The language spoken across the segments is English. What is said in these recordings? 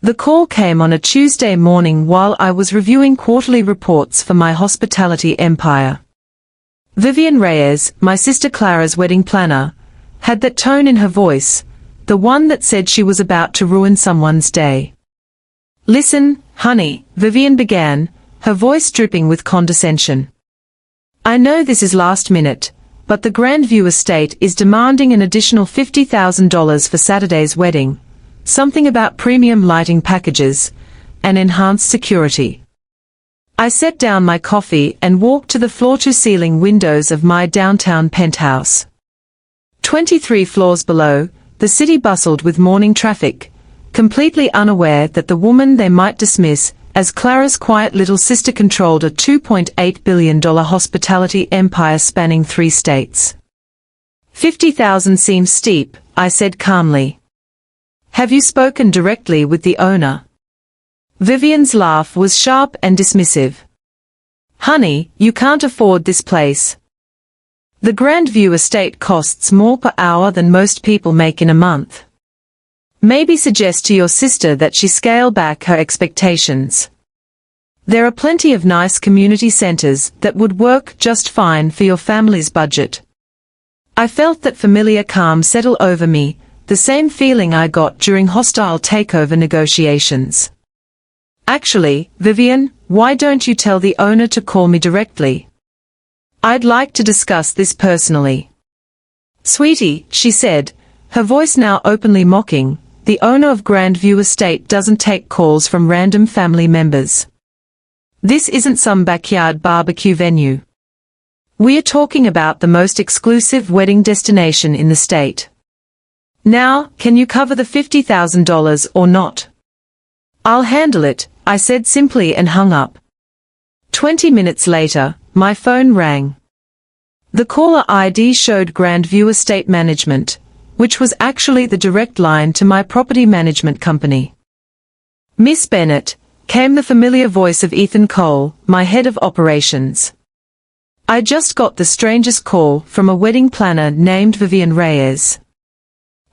The call came on a Tuesday morning while I was reviewing quarterly reports for my hospitality empire. Vivian Reyes, my sister Clara's wedding planner, had that tone in her voice, the one that said she was about to ruin someone's day. "Listen, honey," Vivian began, her voice dripping with condescension. "I know this is last minute, but the Grandview estate is demanding an additional $50,000 for Saturday's wedding, something about premium lighting packages, and enhanced security." I set down my coffee and walked to the floor-to-ceiling windows of my downtown penthouse. 23 floors below, the city bustled with morning traffic, completely unaware that the woman they might dismiss as Clara's quiet little sister controlled a $2.8 billion hospitality empire spanning 3 states. "50,000 seems steep," I said calmly. "Have you spoken directly with the owner?" Vivian's laugh was sharp and dismissive. "Honey, you can't afford this place. The Grandview estate costs more per hour than most people make in a month. Maybe suggest to your sister that she scale back her expectations. There are plenty of nice community centers that would work just fine for your family's budget." I felt that familiar calm settle over me, the same feeling I got during hostile takeover negotiations. "Actually, Vivian, why don't you tell the owner to call me directly? I'd like to discuss this personally." "Sweetie," she said, her voice now openly mocking, "the owner of Grandview Estate doesn't take calls from random family members. This isn't some backyard barbecue venue. We are talking about the most exclusive wedding destination in the state. Now, can you cover the $50,000 or not?" "I'll handle it," I said simply and hung up. 20 minutes later, my phone rang. The caller ID showed Grandview Estate Management, which was actually the direct line to my property management company. "Miss Bennett," came the familiar voice of Ethan Cole, my head of operations. "I just got the strangest call from a wedding planner named Vivian Reyes.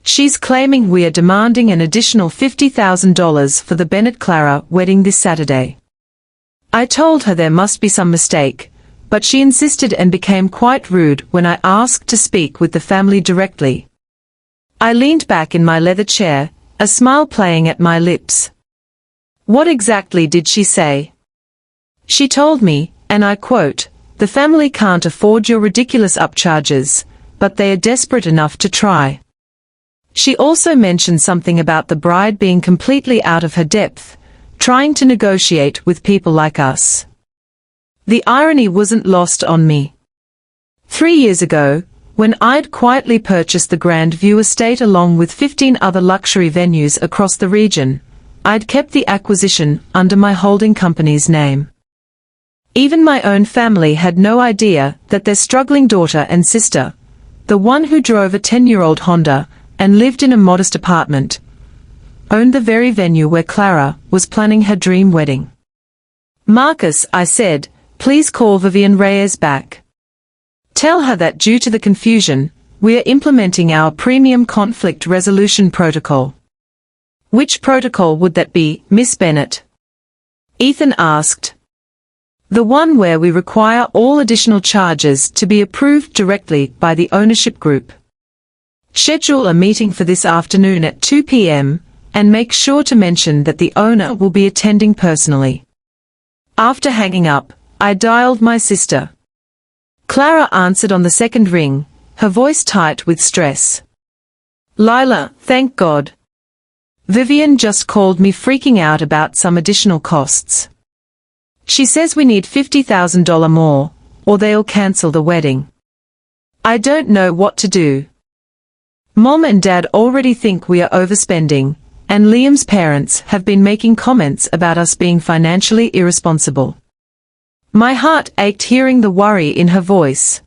She's claiming we are demanding an additional $50,000 for the Bennett-Clara wedding this Saturday." I told her there must be some mistake, but she insisted and became quite rude when I asked to speak with the family directly. I leaned back in my leather chair, a smile playing at my lips. "What exactly did she say?" "She told me, and I quote, 'The family can't afford your ridiculous upcharges, but they are desperate enough to try.' She also mentioned something about the bride being completely out of her depth, trying to negotiate with people like us." The irony wasn't lost on me. 3 years ago, when I'd quietly purchased the Grandview estate along with 15 other luxury venues across the region, I'd kept the acquisition under my holding company's name. Even my own family had no idea that their struggling daughter and sister, the one who drove a 10-year-old Honda and lived in a modest apartment, owned the very venue where Clara was planning her dream wedding. "Marcus," I said, "please call Vivian Reyes back. Tell her that due to the confusion, we are implementing our premium conflict resolution protocol." "Which protocol would that be, Miss Bennett?" Ethan asked. "The one where we require all additional charges to be approved directly by the ownership group. Schedule a meeting for this afternoon at 2 p.m., and make sure to mention that the owner will be attending personally." After hanging up, I dialed my sister. Clara answered on the second ring, her voice tight with stress. "Lila, thank God. Vivian just called me freaking out about some additional costs. She says we need $50,000 more, or they'll cancel the wedding. I don't know what to do. Mom and Dad already think we are overspending, and Liam's parents have been making comments about us being financially irresponsible." My heart ached hearing the worry in her voice.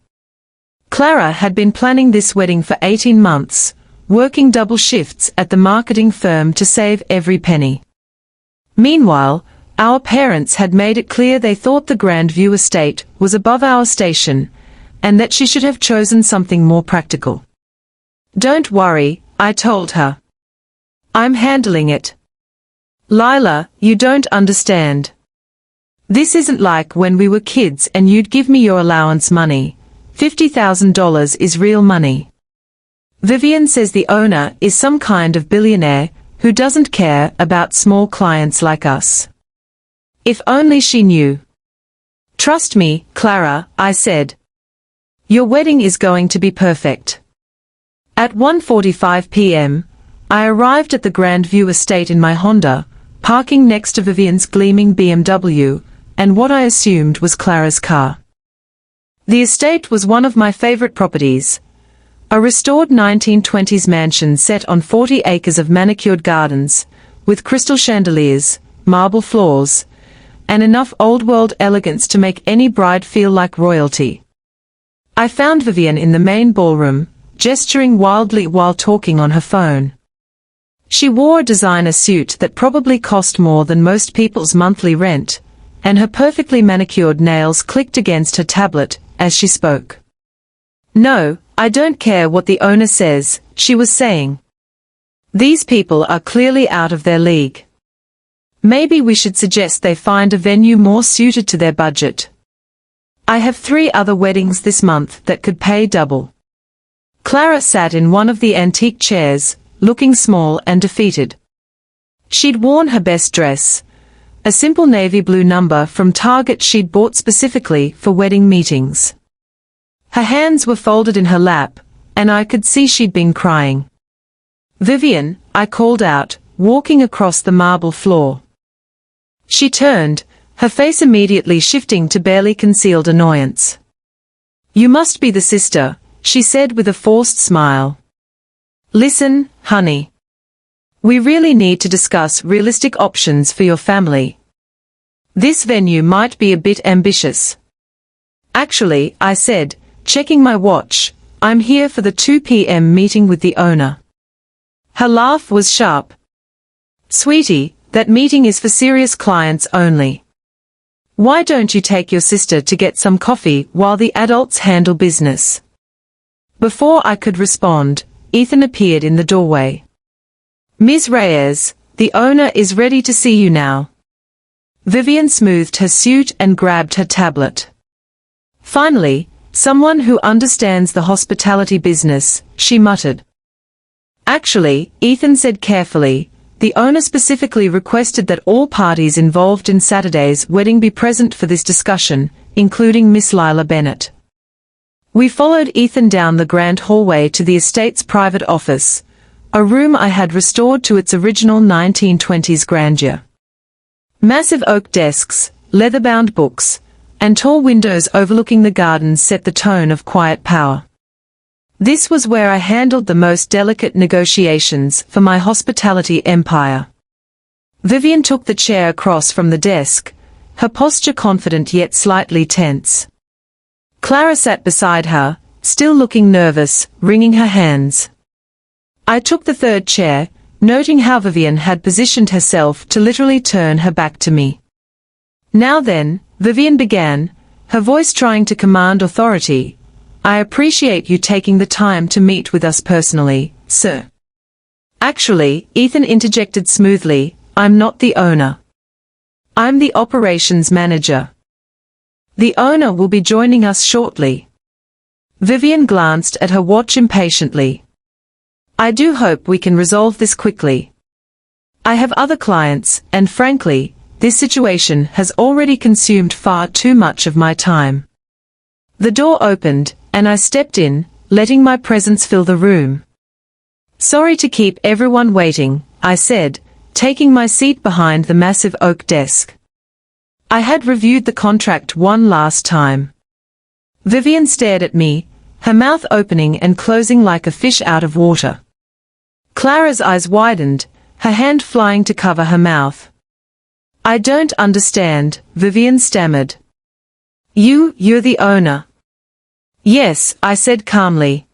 Clara had been planning this wedding for 18 months, working double shifts at the marketing firm to save every penny. Meanwhile, our parents had made it clear they thought the Grandview estate was above our station, and that she should have chosen something more practical. "Don't worry," I told her. "I'm handling it. Lila, you don't understand. This isn't like when we were kids and you'd give me your allowance money. $50,000 is real money. Vivian says the owner is some kind of billionaire who doesn't care about small clients like us. If only she knew. Trust me, Clara, I said. Your wedding is going to be perfect. At 1:45 p.m., I arrived at the Grandview estate in my Honda, parking next to Vivian's gleaming BMW, and what I assumed was Clara's car. The estate was one of my favorite properties. A restored 1920s mansion set on 40 acres of manicured gardens, with crystal chandeliers, marble floors, and enough old-world elegance to make any bride feel like royalty. I found Vivian in the main ballroom, gesturing wildly while talking on her phone. She wore a designer suit that probably cost more than most people's monthly rent, and her perfectly manicured nails clicked against her tablet as she spoke. No, I don't care what the owner says, she was saying. These people are clearly out of their league. Maybe we should suggest they find a venue more suited to their budget. I have 3 other weddings this month that could pay double. Clara sat in one of the antique chairs, looking small and defeated. She'd worn her best dress, a simple navy blue number from Target she'd bought specifically for wedding meetings. Her hands were folded in her lap, and I could see she'd been crying. Vivian, I called out, walking across the marble floor. She turned, her face immediately shifting to barely concealed annoyance. You must be the sister, she said with a forced smile. Listen, honey. We really need to discuss realistic options for your family. This venue might be a bit ambitious. Actually, I said, checking my watch, I'm here for the 2 p.m. meeting with the owner. Her laugh was sharp. Sweetie, that meeting is for serious clients only. Why don't you take your sister to get some coffee while the adults handle business? Before I could respond, Ethan appeared in the doorway. Ms. Reyes, the owner is ready to see you now. Vivian smoothed her suit and grabbed her tablet. Finally, someone who understands the hospitality business, she muttered. Actually, Ethan said carefully, the owner specifically requested that all parties involved in Saturday's wedding be present for this discussion, including Miss Lila Bennett. We followed Ethan down the grand hallway to the estate's private office, a room I had restored to its original 1920s grandeur. Massive oak desks, leather-bound books, and tall windows overlooking the gardens set the tone of quiet power. This was where I handled the most delicate negotiations for my hospitality empire. Vivian took the chair across from the desk, her posture confident yet slightly tense. Clara sat beside her, still looking nervous, wringing her hands. I took the third chair, noting how Vivian had positioned herself to literally turn her back to me. Now then, Vivian began, her voice trying to command authority, I appreciate you taking the time to meet with us personally, sir. Actually, Ethan interjected smoothly, I'm not the owner. I'm the operations manager. The owner will be joining us shortly. Vivian glanced at her watch impatiently. I do hope we can resolve this quickly. I have other clients, and frankly, this situation has already consumed far too much of my time. The door opened, and I stepped in, letting my presence fill the room. Sorry to keep everyone waiting, I said, taking my seat behind the massive oak desk. I had reviewed the contract one last time. Vivian stared at me, her mouth opening and closing like a fish out of water. Clara's eyes widened, her hand flying to cover her mouth. I don't understand, Vivian stammered. You're the owner. Yes, I said calmly.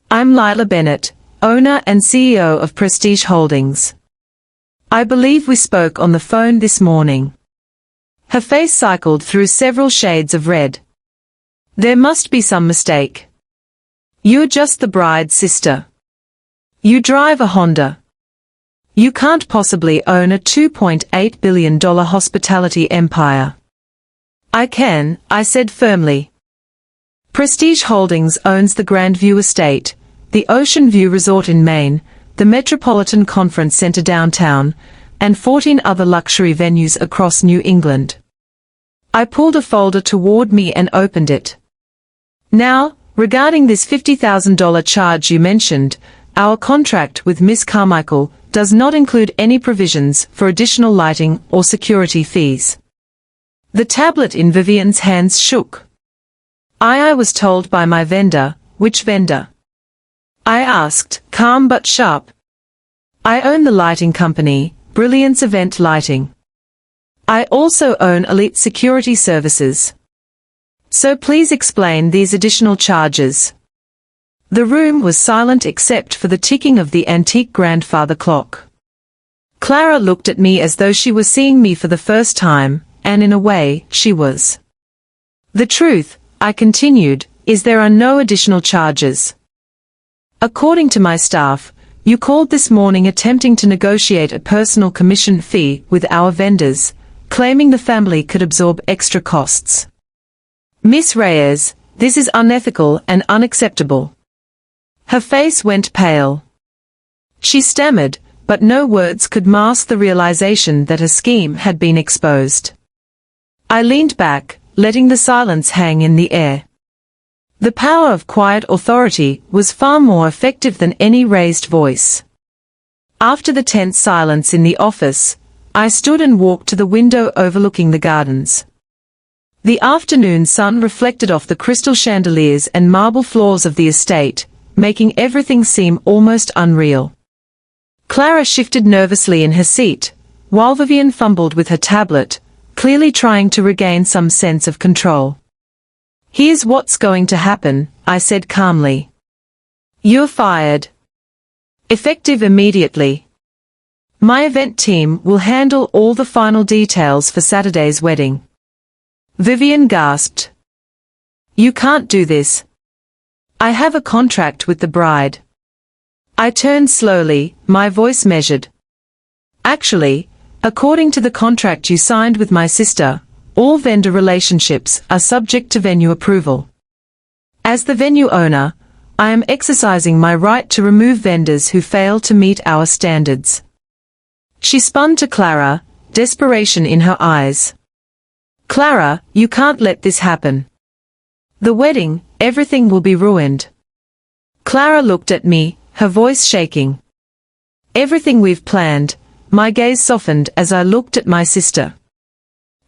I'm Lila Bennett, owner and CEO of Prestige Holdings. I believe we spoke on the phone this morning. Her face cycled through several shades of red. There must be some mistake. You're just the bride's sister. You drive a Honda. You can't possibly own a $2.8 billion hospitality empire. I can, I said firmly. Prestige Holdings owns the Grandview Estate, the Ocean View Resort in Maine, the Metropolitan Conference Center downtown, and 14 other luxury venues across New England. I pulled a folder toward me and opened it. Now, regarding this $50,000 charge you mentioned, our contract with Miss Carmichael does not include any provisions for additional lighting or security fees. The tablet in Vivian's hands shook. I was told by my vendor. Which vendor? I asked, calm but sharp. I own the lighting company, Brilliance Event Lighting. I also own Elite Security Services. So please explain these additional charges. The room was silent except for the ticking of the antique grandfather clock. Clara looked at me as though she was seeing me for the first time, and in a way, she was. The truth, I continued, is there are no additional charges. According to my staff, you called this morning attempting to negotiate a personal commission fee with our vendors, claiming the family could absorb extra costs. Miss Reyes, this is unethical and unacceptable. Her face went pale. She stammered, but no words could mask the realization that her scheme had been exposed. I leaned back, letting the silence hang in the air. The power of quiet authority was far more effective than any raised voice. After the tense silence in the office, I stood and walked to the window overlooking the gardens. The afternoon sun reflected off the crystal chandeliers and marble floors of the estate, making everything seem almost unreal. Clara shifted nervously in her seat, while Vivian fumbled with her tablet, clearly trying to regain some sense of control. Here's what's going to happen, I said calmly. You're fired. Effective immediately. My event team will handle all the final details for Saturday's wedding. Vivian gasped. You can't do this. I have a contract with the bride. I turned slowly, my voice measured. Actually, according to the contract you signed with my sister, all vendor relationships are subject to venue approval. As the venue owner, I am exercising my right to remove vendors who fail to meet our standards. She spun to Clara, desperation in her eyes. Clara, you can't let this happen. The wedding, everything will be ruined. Clara looked at me, her voice shaking. Everything we've planned. My gaze softened as I looked at my sister.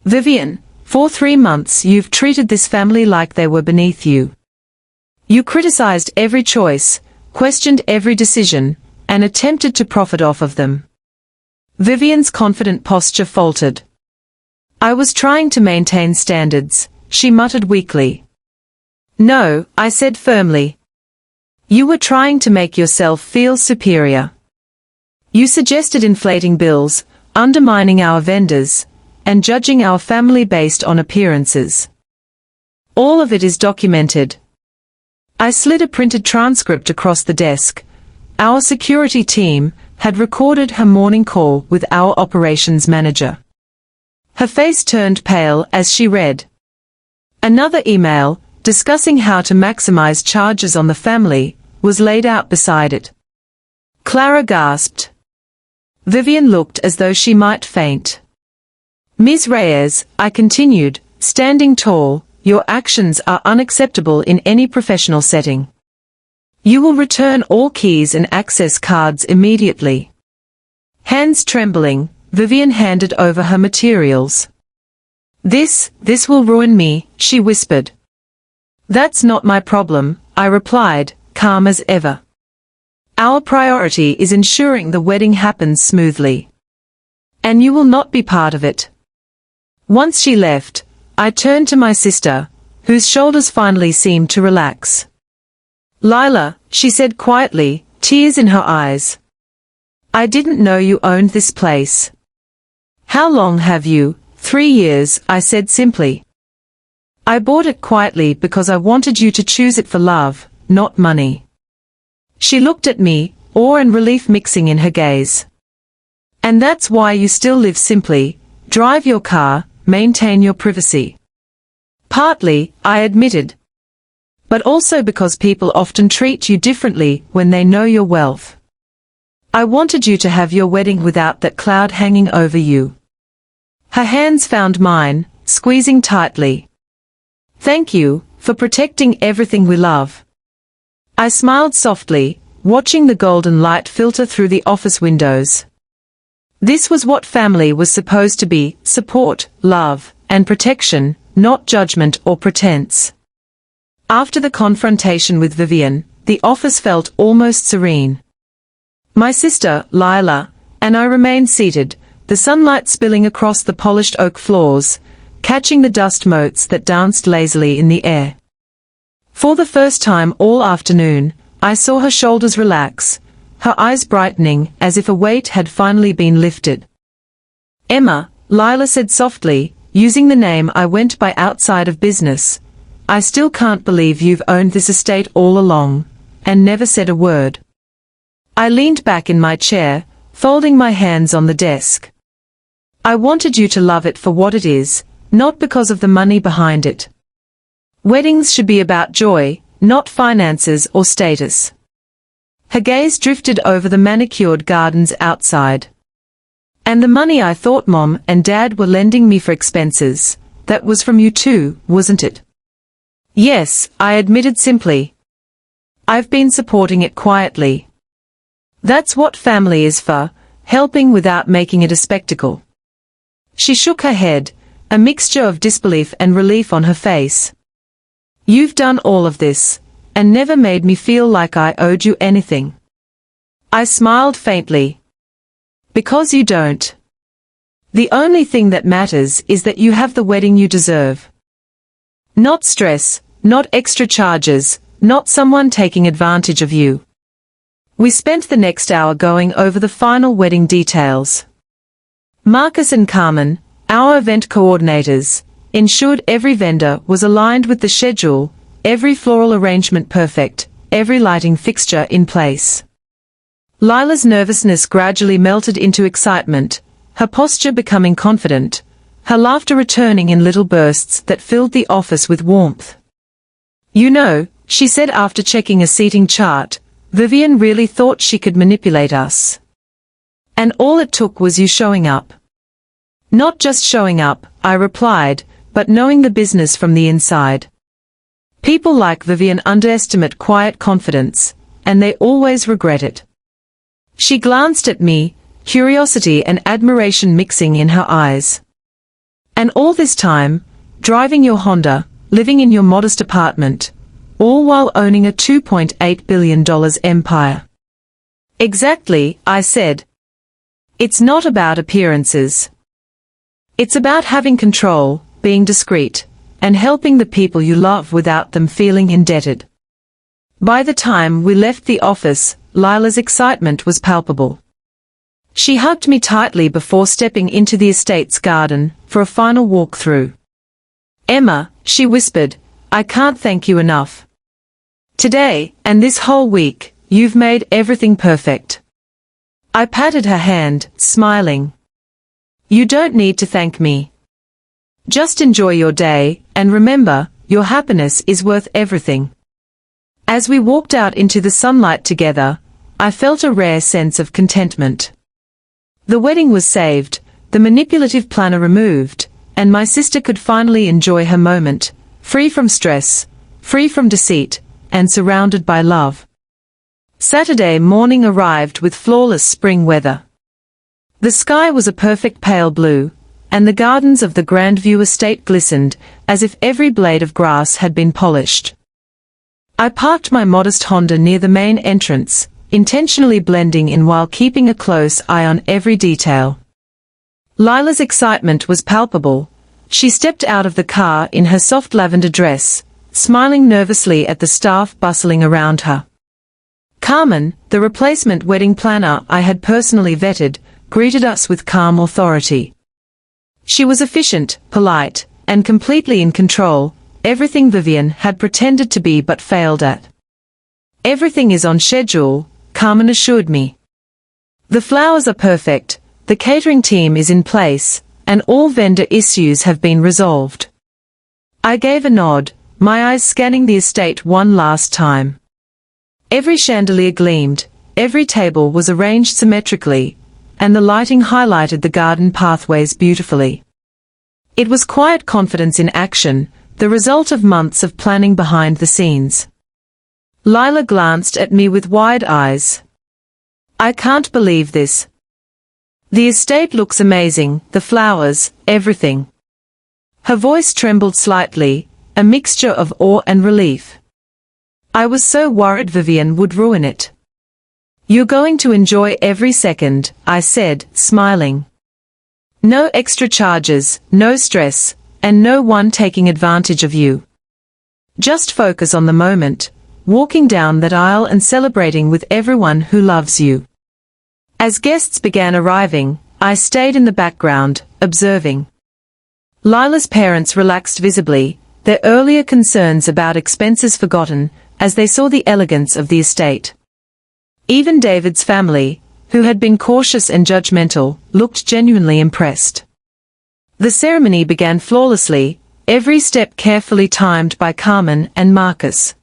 Vivian, for 3 months you've treated this family like they were beneath you. You criticized every choice, questioned every decision, and attempted to profit off of them. Vivian's confident posture faltered. I was trying to maintain standards, she muttered weakly. No, I said firmly. You were trying to make yourself feel superior. You suggested inflating bills, undermining our vendors, and judging our family based on appearances. All of it is documented. I slid a printed transcript across the desk. Our security team had recorded her morning call with our operations manager. Her face turned pale as she read. Another email, discussing how to maximize charges on the family, was laid out beside it. Clara gasped. Vivian looked as though she might faint. Ms. Reyes, I continued, standing tall, your actions are unacceptable in any professional setting. You will return all keys and access cards immediately. Hands trembling, Vivian handed over her materials. This will ruin me, she whispered. That's not my problem, I replied, calm as ever. Our priority is ensuring the wedding happens smoothly. And you will not be part of it. Once she left, I turned to my sister, whose shoulders finally seemed to relax. Lila, she said quietly, tears in her eyes. I didn't know you owned this place. How long have you? 3 years, I said simply. I bought it quietly because I wanted you to choose it for love, not money. She looked at me, awe and relief mixing in her gaze. And that's why you still live simply, drive your car, maintain your privacy. Partly, I admitted. But also because people often treat you differently when they know your wealth. I wanted you to have your wedding without that cloud hanging over you. Her hands found mine, squeezing tightly. Thank you, for protecting everything we love. I smiled softly, watching the golden light filter through the office windows. This was what family was supposed to be: support, love, and protection, not judgment or pretense. After the confrontation with Vivian, the office felt almost serene. My sister, Lila, and I remained seated, the sunlight spilling across the polished oak floors, catching the dust motes that danced lazily in the air. For the first time all afternoon, I saw her shoulders relax, her eyes brightening as if a weight had finally been lifted. Emma, Lila said softly, using the name I went by outside of business, I still can't believe you've owned this estate all along, and never said a word. I leaned back in my chair, folding my hands on the desk. I wanted you to love it for what it is, not because of the money behind it. Weddings should be about joy, not finances or status. Her gaze drifted over the manicured gardens outside. And the money I thought Mom and Dad were lending me for expenses, that was from you too, wasn't it? Yes, I admitted simply. I've been supporting it quietly. That's what family is for, helping without making it a spectacle. She shook her head, a mixture of disbelief and relief on her face. You've done all of this, and never made me feel like I owed you anything. I smiled faintly. Because you don't. The only thing that matters is that you have the wedding you deserve. Not stress, not extra charges, not someone taking advantage of you. We spent the next hour going over the final wedding details. Marcus and Carmen, our event coordinators, ensured every vendor was aligned with the schedule, every floral arrangement perfect, every lighting fixture in place. Lila's nervousness gradually melted into excitement, her posture becoming confident, her laughter returning in little bursts that filled the office with warmth. You know, she said after checking a seating chart, Vivian really thought she could manipulate us. And all it took was you showing up. Not just showing up, I replied, but knowing the business from the inside. People like Vivian underestimate quiet confidence, and they always regret it. She glanced at me, curiosity and admiration mixing in her eyes. And all this time, driving your Honda, living in your modest apartment, all while owning a $2.8 billion empire. Exactly, I said. It's not about appearances. It's about having control, being discreet, and helping the people you love without them feeling indebted. By the time we left the office, Lila's excitement was palpable. She hugged me tightly before stepping into the estate's garden for a final walk-through. Emma, she whispered, I can't thank you enough. Today, and this whole week, you've made everything perfect. I patted her hand, smiling. You don't need to thank me. Just enjoy your day, and remember, your happiness is worth everything. As we walked out into the sunlight together, I felt a rare sense of contentment. The wedding was saved, the manipulative planner removed, and my sister could finally enjoy her moment, free from stress, free from deceit, and surrounded by love. Saturday morning arrived with flawless spring weather. The sky was a perfect pale blue, and the gardens of the Grandview estate glistened, as if every blade of grass had been polished. I parked my modest Honda near the main entrance, intentionally blending in while keeping a close eye on every detail. Lila's excitement was palpable. She stepped out of the car in her soft lavender dress, smiling nervously at the staff bustling around her. Carmen, the replacement wedding planner I had personally vetted, greeted us with calm authority. She was efficient, polite, and completely in control, everything Vivian had pretended to be but failed at. Everything is on schedule, Carmen assured me. The flowers are perfect, the catering team is in place, and all vendor issues have been resolved. I gave a nod, my eyes scanning the estate one last time. Every chandelier gleamed, every table was arranged symmetrically, and the lighting highlighted the garden pathways beautifully. It was quiet confidence in action, the result of months of planning behind the scenes. Lila glanced at me with wide eyes. I can't believe this. The estate looks amazing, the flowers, everything. Her voice trembled slightly, a mixture of awe and relief. I was so worried Vivian would ruin it. You're going to enjoy every second, I said, smiling. No extra charges, no stress, and no one taking advantage of you. Just focus on the moment, walking down that aisle and celebrating with everyone who loves you. As guests began arriving, I stayed in the background, observing. Lila's parents relaxed visibly, their earlier concerns about expenses forgotten, as they saw the elegance of the estate. Even David's family, who had been cautious and judgmental, looked genuinely impressed. The ceremony began flawlessly, every step carefully timed by Carmen and Marcus.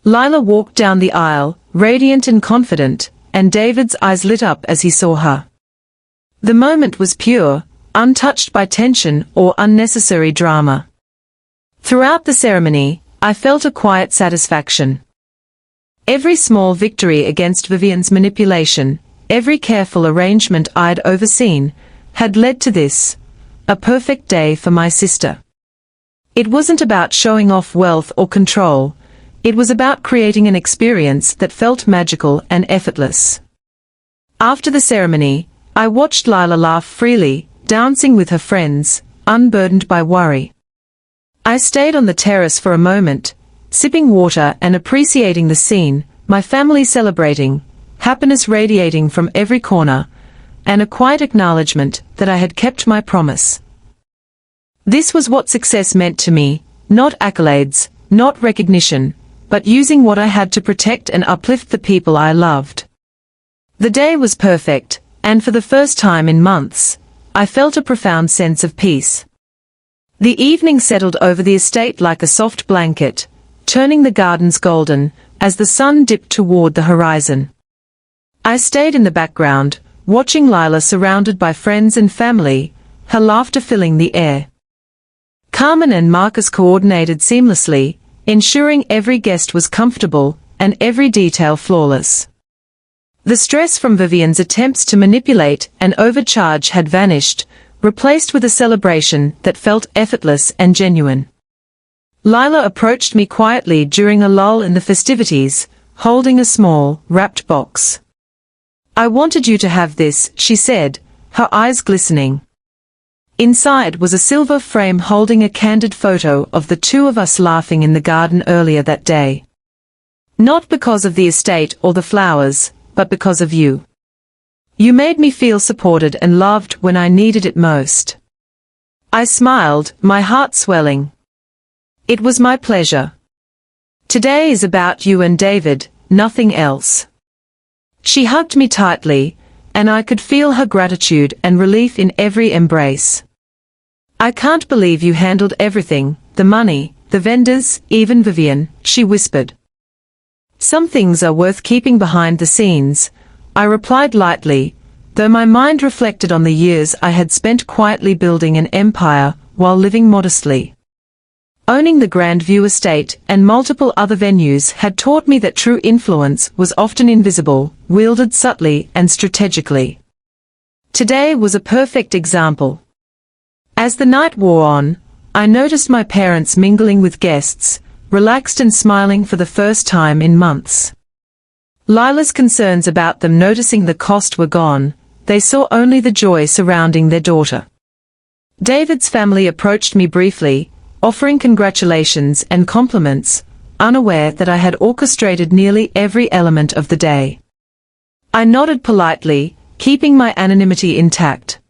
Lila walked down the aisle, radiant and confident, and David's eyes lit up as he saw her. The moment was pure, untouched by tension or unnecessary drama. Throughout the ceremony, I felt a quiet satisfaction. Every small victory against Vivian's manipulation, every careful arrangement I'd overseen, had led to this, a perfect day for my sister. It wasn't about showing off wealth or control, it was about creating an experience that felt magical and effortless. After the ceremony, I watched Lila laugh freely, dancing with her friends, unburdened by worry. I stayed on the terrace for a moment, sipping water and appreciating the scene, my family celebrating, happiness radiating from every corner, and a quiet acknowledgement that I had kept my promise. This was what success meant to me, not accolades, not recognition, but using what I had to protect and uplift the people I loved. The day was perfect, and for the first time in months, I felt a profound sense of peace. The evening settled over the estate like a soft blanket, turning the gardens golden, as the sun dipped toward the horizon. I stayed in the background, watching Lila surrounded by friends and family, her laughter filling the air. Carmen and Marcus coordinated seamlessly, ensuring every guest was comfortable, and every detail flawless. The stress from Vivian's attempts to manipulate and overcharge had vanished, replaced with a celebration that felt effortless and genuine. Lila approached me quietly during a lull in the festivities, holding a small, wrapped box. I wanted you to have this, she said, her eyes glistening. Inside was a silver frame holding a candid photo of the two of us laughing in the garden earlier that day. Not because of the estate or the flowers, but because of you. You made me feel supported and loved when I needed it most. I smiled, my heart swelling. It was my pleasure. Today is about you and David, nothing else. She hugged me tightly, and I could feel her gratitude and relief in every embrace. I can't believe you handled everything, the money, the vendors, even Vivian, she whispered. Some things are worth keeping behind the scenes, I replied lightly, though my mind reflected on the years I had spent quietly building an empire while living modestly. Owning the Grandview estate and multiple other venues had taught me that true influence was often invisible, wielded subtly and strategically. Today was a perfect example. As the night wore on, I noticed my parents mingling with guests, relaxed and smiling for the first time in months. Lila's concerns about them noticing the cost were gone, they saw only the joy surrounding their daughter. David's family approached me briefly, offering congratulations and compliments, unaware that I had orchestrated nearly every element of the day. I nodded politely, keeping my anonymity intact.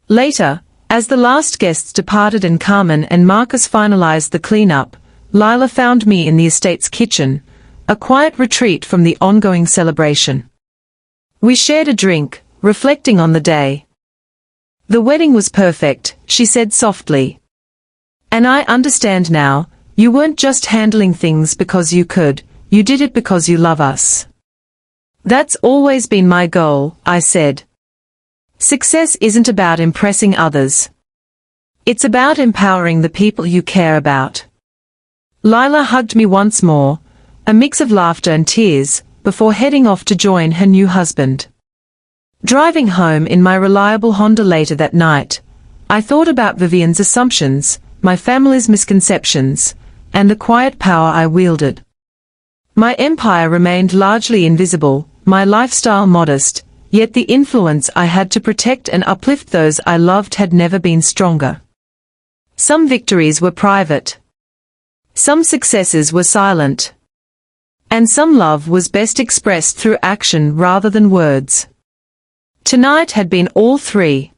Later, as the last guests departed and Carmen and Marcus finalized the cleanup, Lila found me in the estate's kitchen, a quiet retreat from the ongoing celebration. We shared a drink, reflecting on the day. "The wedding was perfect," she said softly. "And I understand now, you weren't just handling things because you could, you did it because you love us." "That's always been my goal," I said. "Success isn't about impressing others. It's about empowering the people you care about." Lila hugged me once more, a mix of laughter and tears, before heading off to join her new husband. Driving home in my reliable Honda later that night, I thought about Vivian's assumptions, my family's misconceptions, and the quiet power I wielded. My empire remained largely invisible, my lifestyle modest, yet the influence I had to protect and uplift those I loved had never been stronger. Some victories were private. Some successes were silent. And some love was best expressed through action rather than words. Tonight had been all three.